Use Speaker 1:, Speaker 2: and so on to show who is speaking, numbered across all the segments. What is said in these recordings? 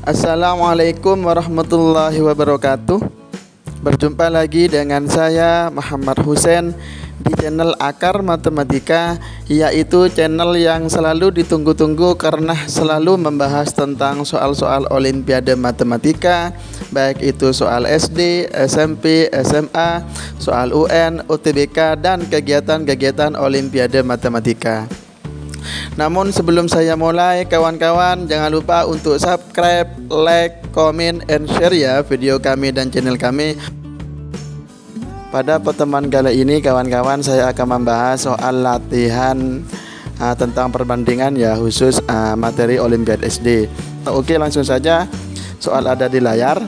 Speaker 1: Assalamualaikum warahmatullahi wabarakatuh. Berjumpa lagi dengan saya Muhammad Husain di channel Akar Matematika, yaitu channel yang selalu ditunggu-tunggu karena selalu membahas tentang soal-soal Olimpiade Matematika, baik itu soal SD, SMP, SMA, soal UN, UTBK, dan kegiatan-kegiatan Olimpiade Matematika. Namun sebelum saya mulai, kawan-kawan jangan lupa untuk subscribe, like, comment, and share ya video kami dan channel kami. Pada pertemuan kali ini kawan-kawan, saya akan membahas soal latihan tentang perbandingan ya, khusus materi Olimpiade SD. Oke, langsung saja, soal ada di layar.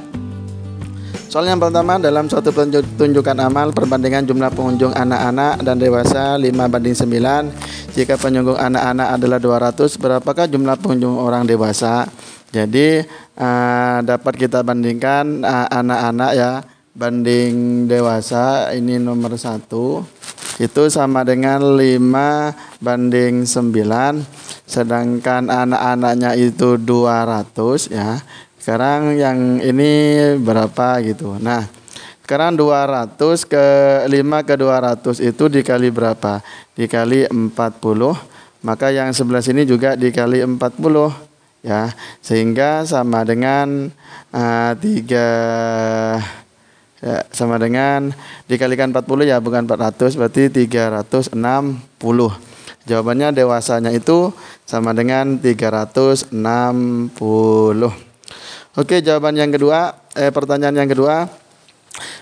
Speaker 1: Soal yang pertama, dalam suatu tunjukkan amal perbandingan jumlah pengunjung anak-anak dan dewasa 5:9. Jika pengunjung anak-anak adalah 200, berapakah jumlah pengunjung orang dewasa? Jadi dapat kita bandingkan anak-anak ya banding dewasa, ini nomor 1 itu sama dengan 5:9, sedangkan anak-anaknya itu 200 ya. Sekarang yang ini berapa gitu. Nah, sekarang 200 ke 5 ke 200 itu dikali berapa? Dikali 40. Maka yang sebelah sini juga dikali 40 ya. Sehingga sama dengan 3 ya, sama dengan dikalikan 40 ya, bukan 400, berarti 360. Jawabannya dewasanya itu sama dengan 360. Oke, jawaban yang kedua, pertanyaan yang kedua.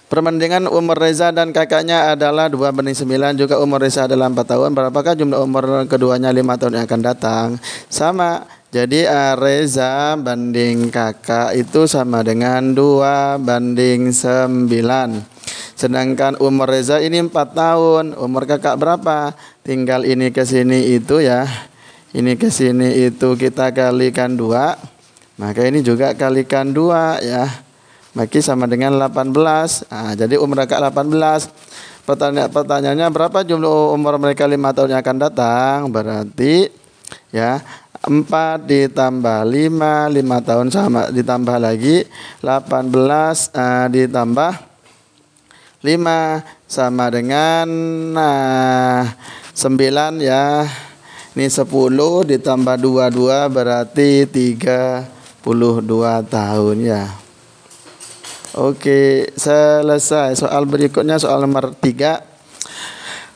Speaker 1: Perbandingan umur Reza dan kakaknya adalah 2:9, juga umur Reza adalah 4 tahun. Berapakah jumlah umur keduanya 5 tahun yang akan datang? Sama. Jadi Reza banding kakak itu sama dengan 2:9. Sedangkan umur Reza ini 4 tahun. Umur kakak berapa? Tinggal ini ke sini itu ya. Ini ke sini itu kita kalikan 2. Maka ini juga kalikan 2 ya. Maka sama dengan 18. Jadi umur kakak 18. Pertanyaannya berapa jumlah umur mereka 5 tahun yang akan datang? Berarti ya 4 ditambah 5, 5 tahun sama ditambah lagi 18 ditambah 5 sama dengan 9 ya. Ini 10 ditambah 22 berarti 32 tahun ya. Oke, selesai. Soal berikutnya soal nomor 3.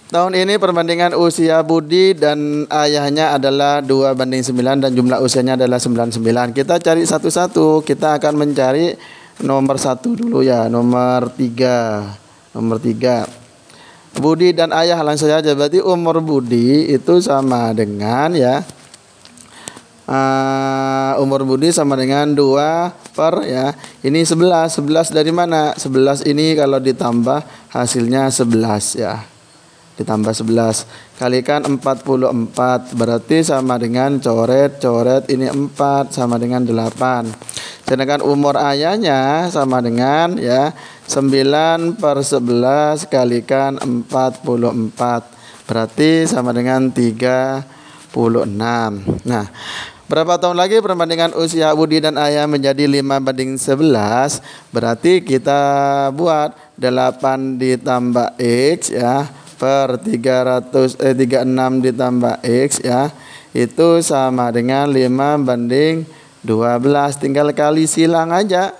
Speaker 1: Tahun ini perbandingan usia Budi dan ayahnya adalah 2:9 dan jumlah usianya adalah 99. Kita cari satu-satu. Kita akan mencari nomor 1 dulu ya, nomor 3. Nomor 3. Budi dan ayah, langsung saja. Berarti umur Budi itu sama dengan ya, umur Budi sama dengan 2 per ya. Ini 11. 11 dari mana? 11 ini kalau ditambah hasilnya 11 ya. Ditambah 11 kalikan 44 berarti sama dengan coret ini 4 sama dengan 8. Sedangkan umur ayahnya sama dengan ya 9 per 11 kalikan 44 berarti sama dengan 36. Nah, berapa tahun lagi perbandingan usia Budi dan ayah menjadi 5:11? Berarti kita buat 8 ditambah X ya per 36 ditambah X ya, itu sama dengan 5:12. Tinggal kali silang aja.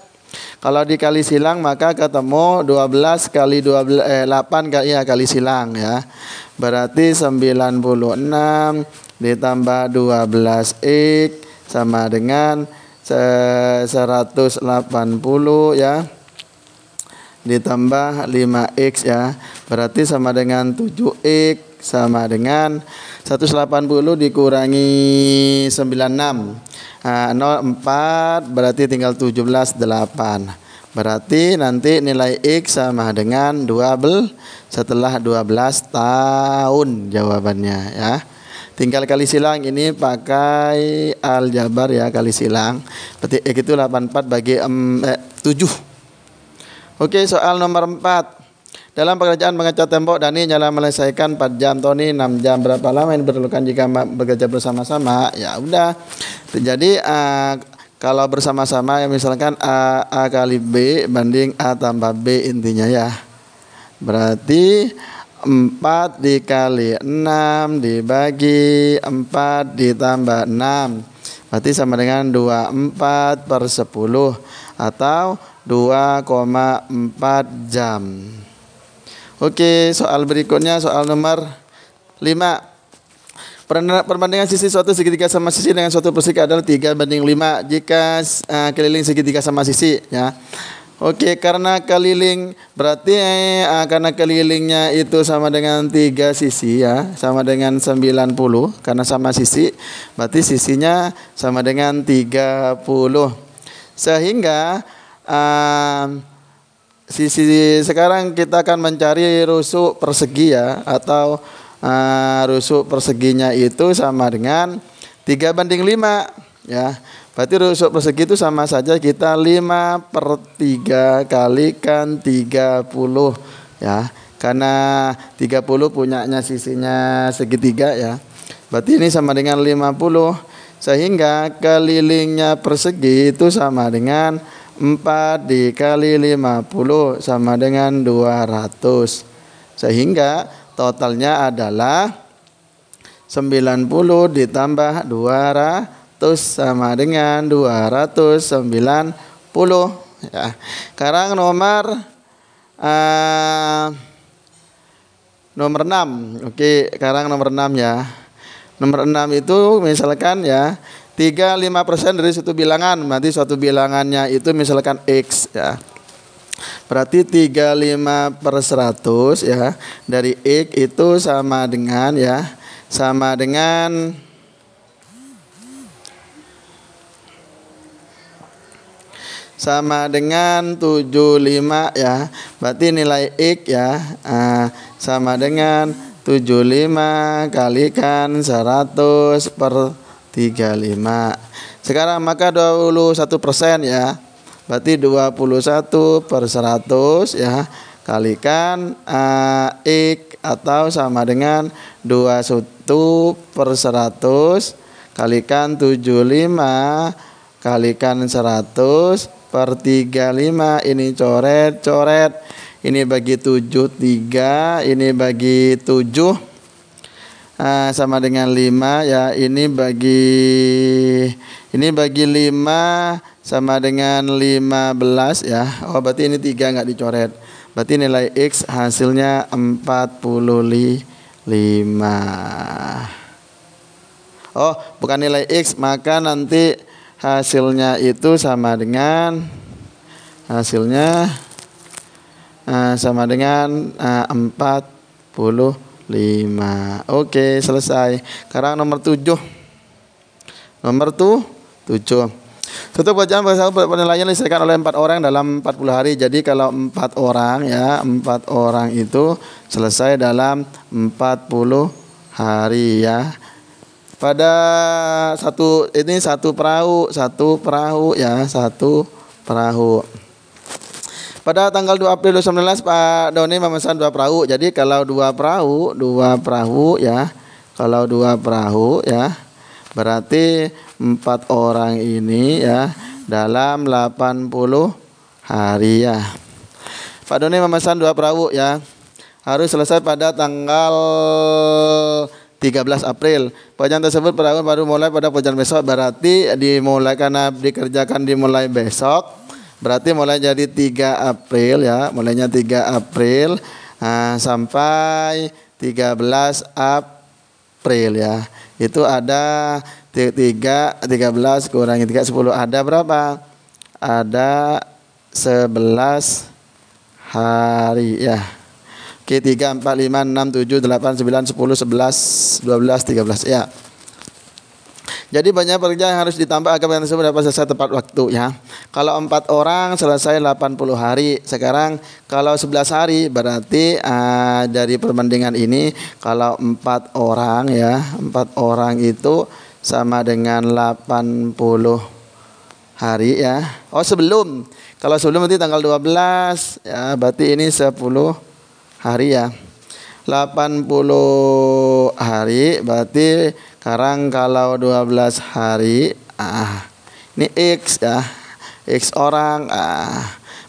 Speaker 1: Kalau dikali silang maka ketemu 12 kali 8 kali ya, kali silang ya. Berarti 96 ditambah 12X sama dengan 180 ya, ditambah 5X ya, berarti sama dengan 7X sama dengan 180 dikurangi 96. 04 berarti tinggal 17, 8. Berarti nanti nilai X sama dengan 12 setelah 12 tahun jawabannya ya. Tinggal kali silang, ini pakai aljabar ya, kali silang. Berarti X itu 84 bagi 7. Oke, soal nomor 4. Dalam pekerjaan mengecat tembok, Dani nyala menyelesaikan 4 jam, Tony 6 jam. Berapa lama yang diperlukan jika bekerja bersama-sama? Ya udah. Jadi Kalau bersama-sama ya misalkan A kali B banding A tambah B intinya ya. Berarti 4 dikali 6 dibagi 4 ditambah 6. Berarti sama dengan 24/10 atau 2,4 jam. Oke, soal berikutnya soal nomor 5. Perbandingan sisi suatu segitiga sama sisi dengan suatu persegi adalah 3/5 jika keliling segitiga sama sisi ya. Oke, karena keliling berarti karena kelilingnya itu sama dengan 3 sisi ya, sama dengan 90 karena sama sisi, berarti sisinya sama dengan 30. Sehingga sisi sekarang kita akan mencari rusuk persegi ya, atau rusuk perseginya itu sama dengan 3/5 ya. Berarti rusuk persegi itu sama saja kita 5/3 kalikan 30 ya. Karena 30 punyanya sisinya segitiga ya. Berarti ini sama dengan 50. Sehingga kelilingnya persegi itu sama dengan 4 dikali 50 sama dengan 200. Sehingga totalnya adalah 90 ditambah 200 sama dengan 290 ya. Sekarang nomor 6. Oke, sekarang nomor 6 ya. Nomor 6 itu misalkan ya 35% dari suatu bilangan, berarti suatu bilangannya itu misalkan X ya. Berarti 35/100 ya dari X itu sama dengan ya, sama dengan 75 ya. Berarti nilai X ya sama dengan 75 kalikan 100/35. Sekarang maka 21% ya. Berarti 21/100 ya kalikan X atau sama dengan 21/100 kalikan 75 kalikan 100/35. Ini coret-coret. Ini bagi 7 3, ini bagi 7 sama dengan 5 ya. Ini bagi 5 sama dengan 15 ya. Oh, berarti ini 3 nggak dicoret. Berarti nilai X hasilnya 45. Oh, bukan nilai X, maka nanti hasilnya itu sama dengan sama dengan 45. Oke, selesai. Sekarang nomor 7. Nomor 7. Suatu pekerjaan penilaian diselesaikan oleh 4 orang dalam 40 hari. Jadi kalau 4 orang ya, 4 orang itu selesai dalam 40 hari ya. Pada satu perahu ya, satu perahu. Pada tanggal 2 April 2019 Pak Doni memesan 2 perahu. Jadi kalau 2 perahu ya. Kalau 2 perahu ya, berarti 4 orang ini ya dalam 80 hari ya. Pak Doni memesan 2 perahu ya. Harus selesai pada tanggal 13 April. Pekerjaan tersebut perahu baru mulai pada pekerjaan besok. Berarti dimulai karena dikerjakan dimulai besok. Berarti mulai jadi 3 April ya. Mulainya 3 April sampai 13 April ya. Itu ada 13 kurangi 3 10. Ada berapa? Ada 11 hari ya. Oke, 3, 4, 5, 6, 7, 8, 9, 10, 11, 12, 13 ya. Jadi banyak pekerjaan yang harus ditambah agar pekerjaan tersebut dapat selesai tepat waktu ya. Kalau 4 orang selesai 80 hari. Sekarang kalau 11 hari berarti dari perbandingan ini kalau 4 orang ya, 4 orang itu sama dengan 80 hari ya. Oh, sebelum. Kalau sebelum nanti tanggal 12 ya, berarti ini 10 hari ya. 80 hari berarti sekarang kalau 12 hari Ini X ya. X orang.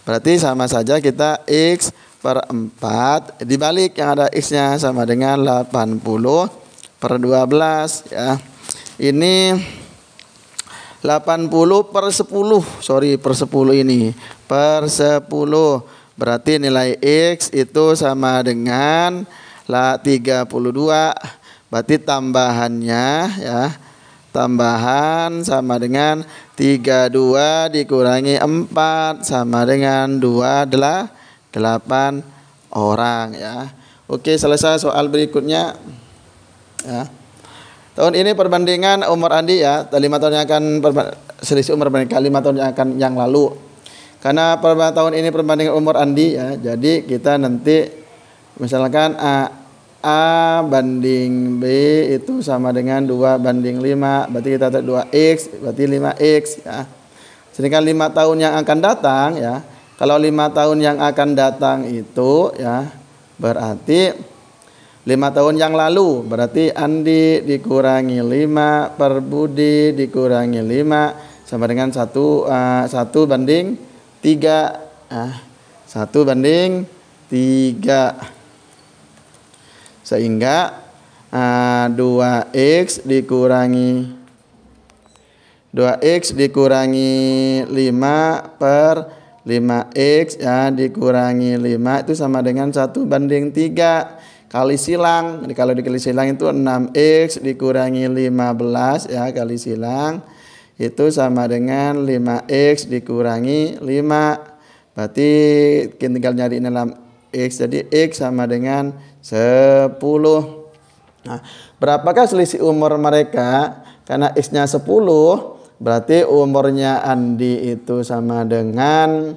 Speaker 1: Berarti sama saja kita X per 4 dibalik yang ada X-nya sama dengan 80 per 12 ya. Ini 80 per 10. Sorry, per 10 ini. Per 10. Berarti nilai X itu sama dengan 32. Berarti tambahannya ya. Tambahan sama dengan 32 dikurangi 4 sama dengan 28 orang ya. Oke, selesai soal berikutnya ya. Tahun ini perbandingan umur Andi ya, 5 tahun yang akan selisih umur mereka 5 tahun yang lalu. Karena tahun ini perbandingan umur Andi ya, jadi kita nanti misalkan A banding B itu sama dengan 2 banding 5. Berarti kita tarik 2X, berarti 5X ya. Sedangkan 5 tahun yang akan datang ya. Kalau 5 tahun yang akan datang itu ya, berarti 5 tahun yang lalu. Berarti Andi dikurangi 5 per Budi dikurangi 5 sama dengan 1 banding 3. 1 banding 3. Sehingga 2x dikurangi 5 per 5x ya dikurangi 5 itu sama dengan 1 banding 3 kali silang. Jadi kalau dikali silang itu 6x dikurangi 15 ya kali silang itu sama dengan 5x dikurangi 5. Berarti tinggal nyari 6x, jadi x sama dengan 10. Nah, berapakah selisih umur mereka? Karena x-nya 10, berarti umurnya Andi itu sama dengan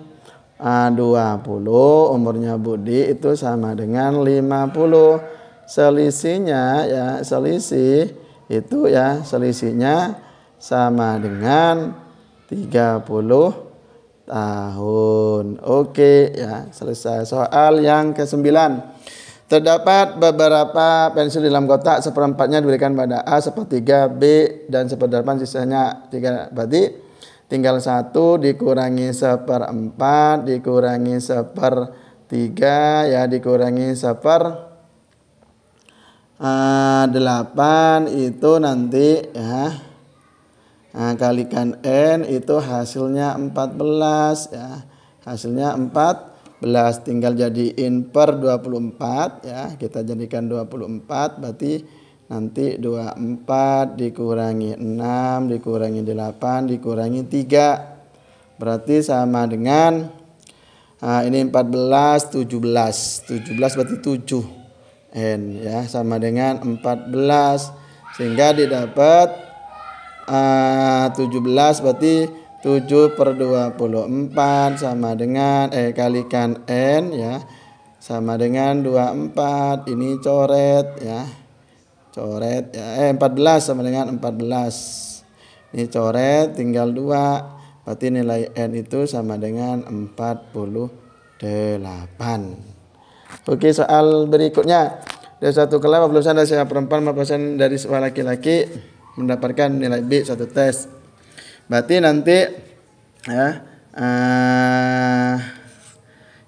Speaker 1: 20, umurnya Budi itu sama dengan 50. Selisihnya ya, selisih itu ya, selisihnya sama dengan 30 tahun. Oke ya, selesai soal yang ke-9. Terdapat beberapa pensil di dalam kotak, seperempatnya diberikan pada A, sepertiga B, dan seperdelapan sisanya 3. Berarti tinggal 1 dikurangi 1/4 dikurangi 1/3 ya dikurangi 1/8 itu nanti ya. Kalikan N itu hasilnya 14 ya. Hasilnya 14 tinggal jadiin per 24 ya. Kita jadikan 24 berarti nanti 24 dikurangi 6 dikurangi 8 dikurangi 3. Berarti sama dengan ini 14 17 berarti 7 N ya sama dengan 14 sehingga didapat 17 berarti 7 per 24 sama dengan kalikan N ya sama dengan 24. Ini coret ya. Coret ya 14 sama dengan 14. Ini coret tinggal 2. Berarti nilai N itu sama dengan 48. Oke, soal berikutnya. Dari satu kelas 50% dari siswa perempuan 50% dari siswa laki-laki mendapatkan nilai B satu tes. Berarti nanti ya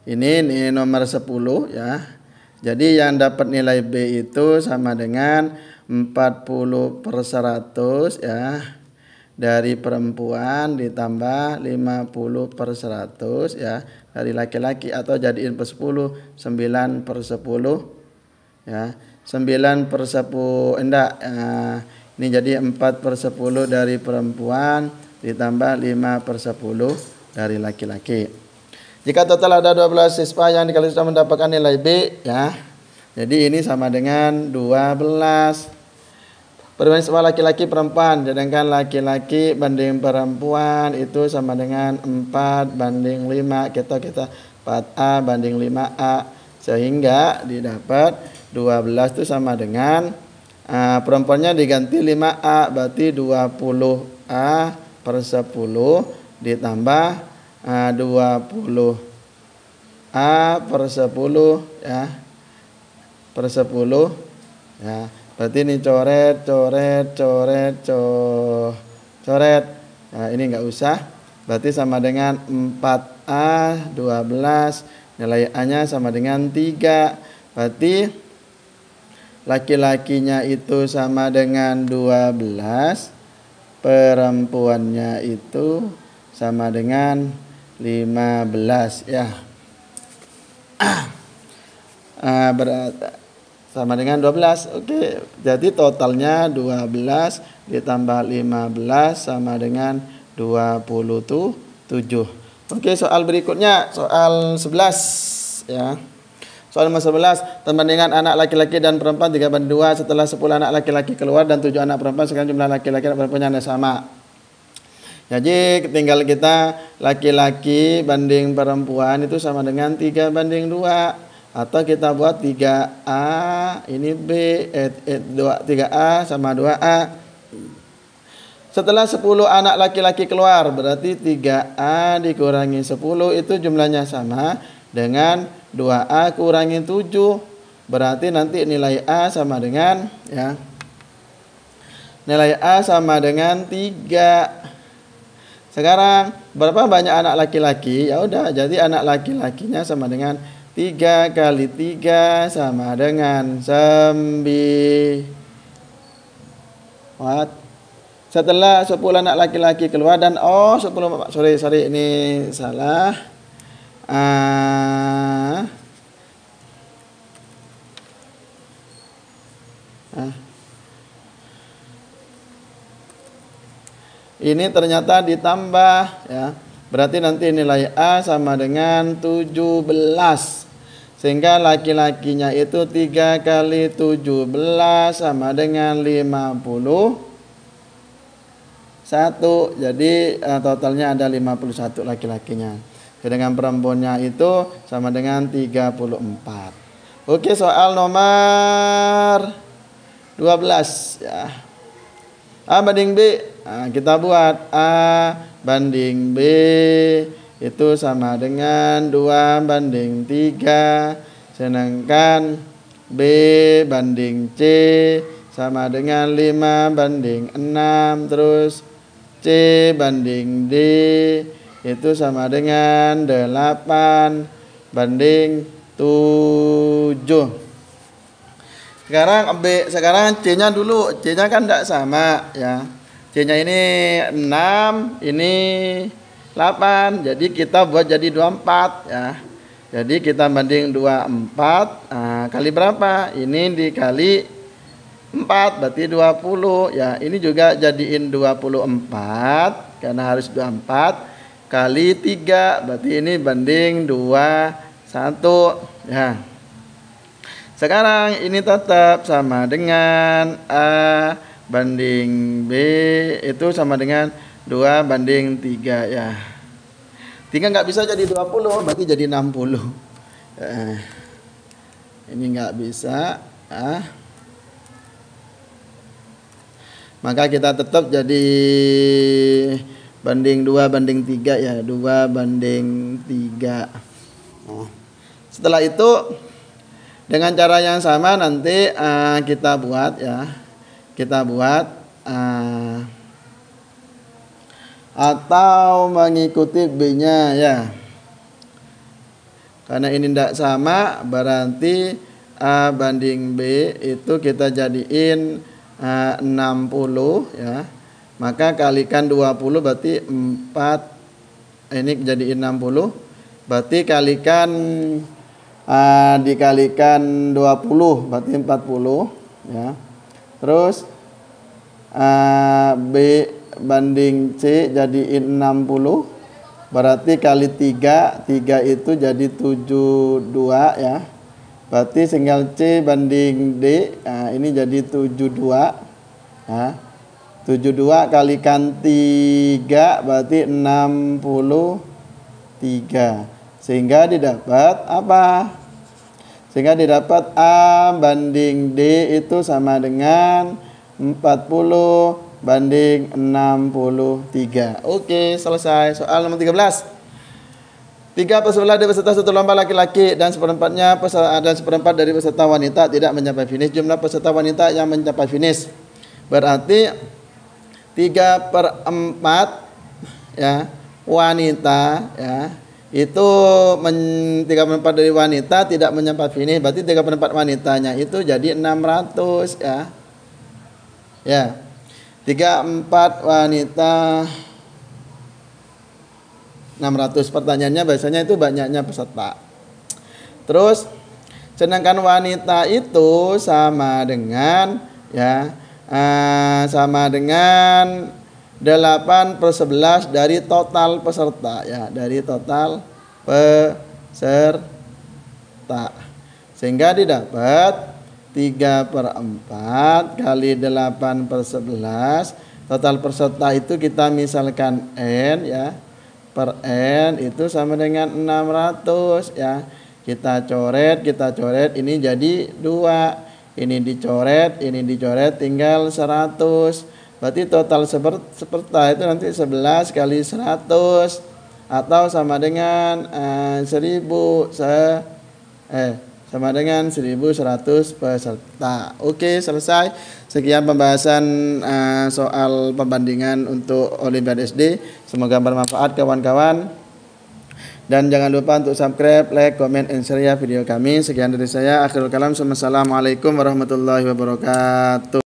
Speaker 1: ini nomor 10 ya. Jadi yang dapat nilai B itu sama dengan 40/100 ya dari perempuan ditambah 50/100 ya dari laki-laki, atau jadiin per 10 9/10 ya 9/10 enggak ini jadi 4/10 dari perempuan ditambah 5/10 dari laki-laki. Jika total ada 12 siswa yang dikali sudah mendapatkan nilai B ya. Jadi ini sama dengan 12. Perbandingan siswa laki-laki perempuan, sedangkan laki-laki banding perempuan itu sama dengan 4/5. Kita 4A banding 5A sehingga didapat 12 itu sama dengan perempuannya diganti 5A berarti 20A per 10 ditambah 20A per 10 ya per 10 ya. Berarti ini coret. Nah, ini enggak usah. Berarti sama dengan 4A 12, nilai A-nya sama dengan 3. Berarti laki-lakinya itu sama dengan 12, perempuannya itu sama dengan 15 ya. Berarti sama dengan 12. Oke, jadi totalnya 12 ditambah 15 sama dengan 27. Oke, soal berikutnya soal 11 ya. Soal nomor 11, perbandingan anak laki-laki dan perempuan 3/2 setelah 10 anak laki-laki keluar dan 7 anak perempuan, sekarang jumlah laki-laki dan perempuannya sama. Jadi tinggal kita laki-laki banding perempuan itu sama dengan 3/2. Atau kita buat 3A ini B 3A sama 2A. Setelah 10 anak laki-laki keluar, berarti 3A dikurangi 10 itu jumlahnya sama dengan 2A kurangi 7. Berarti nanti nilai A sama dengan ya. Nilai A sama dengan 3. Sekarang berapa banyak anak laki-laki? Ya udah, jadi anak laki-lakinya sama dengan 3 kali 3 sama dengan 9. What? Setelah 10 anak laki-laki keluar dan 10 sorry ini salah. Ini ternyata ditambah ya. Berarti nanti nilai A sama dengan 17. Sehingga laki-lakinya itu 3 kali 17 sama dengan 51. Jadi totalnya ada 51 laki-lakinya. Sedangkan perempuannya itu sama dengan 34. Oke, soal nomor 12 ya. A banding B. Nah, kita buat A banding B itu sama dengan 2/3. Sedangkan B banding C sama dengan 5/6. Terus C banding D itu sama dengan 8/7. Sekarang C-nya dulu. C-nya kan tidak sama ya. C-nya ini 6, ini 8. Jadi kita buat jadi 24 ya. Jadi kita banding 24 kali berapa? Ini dikali 4 berarti 20 ya. Ini juga jadiin 24 karena harus 24 kali 3 berarti ini banding 21 ya. Sekarang ini tetap sama dengan A banding B itu sama dengan 2/3 ya. 3 nggak bisa jadi 20 berarti jadi 60. Ini nggak bisa. Maka kita tetap jadi banding 2/3 ya. 2/3. Setelah itu dengan cara yang sama nanti kita buat ya. Kita buat atau mengikuti B-nya ya. Karena ini tidak sama berarti A banding B itu kita jadiin 60 ya. Maka kalikan 20 berarti 4. Ini jadiin 60. Berarti kalikan dikalikan 20 berarti 40 ya. Terus B banding C jadiin 60 berarti kali 3 itu jadi 72 ya. Berarti tinggal C banding D. Ini jadi 72 ya. 72 kalikan 3 berarti 63. Sehingga didapat apa? Sehingga didapat A banding D itu sama dengan 40/63. Oke, selesai. Soal nomor 13. 3 peserta dari peserta satu lomba laki-laki dan seperempat dari peserta wanita tidak mencapai finish. Jumlah peserta wanita yang mencapai finish berarti 3/4 ya wanita ya itu 3/4 dari wanita tidak menyempat finish, berarti 3/4 wanitanya itu jadi 600 ya. Ya. 3/4 wanita 600. Pertanyaannya biasanya itu banyaknya peserta. Terus sedangkan wanita itu sama dengan ya sama dengan 8/11 dari total peserta ya, dari total peserta. Sehingga didapat 3/4 kali 8/11. Total peserta itu kita misalkan N ya, per N itu sama dengan 600 ya. Kita coret ini jadi 2. Ini dicoret tinggal 100. Berarti total peserta itu nanti 11 kali 100 atau sama dengan 1100 peserta. Oke, selesai. Sekian pembahasan soal pembandingan untuk Olimpiade SD. Semoga bermanfaat kawan-kawan. Dan jangan lupa untuk subscribe, like, comment, and share ya video kami. Sekian dari saya. Akhirul kalam. Wassalamualaikum warahmatullahi wabarakatuh.